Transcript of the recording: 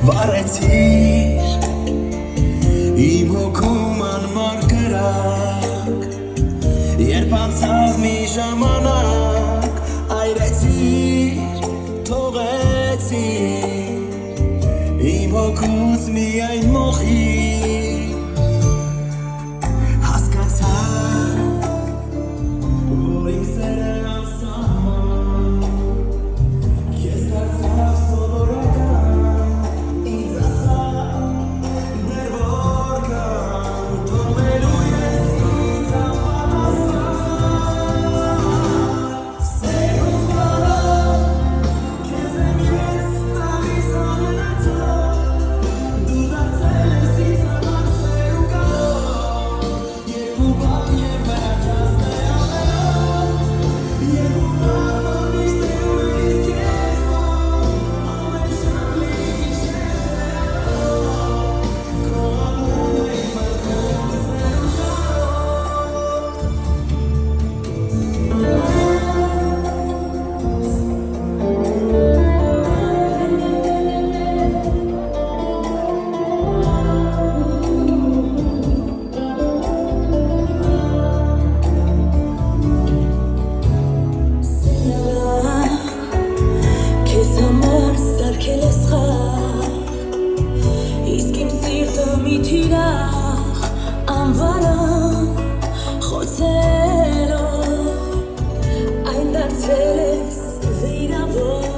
վարեցիր իմ հոգում անմար կրակ երբ անցավ մի ժամանակ այրեցիր թողեցիր իմ հոգուց միայն մոխիր հասկացա որ իմ սերը անսահման քեզ դարձավ սովորական ինձ ասա դեռ որքան թողելու ես ինձ անպատասխան սերուն բարան քեզ եմ ես տալիս ամենաթոք դու դարձել ես ինձ համար սերուն կարող երբ ու բան և վերջացնել ամենով երբ ու բան որ միշտ է ու իսկ ես մոտ ամեն շնորհի գիշեր քո անունը իմ մտքում սերուն կարող Քեզ համար սարքել ես խաղ իսկ իմ սիրտը մի թիրախ անվարան խոցելով այն դարձել ես վիրավոր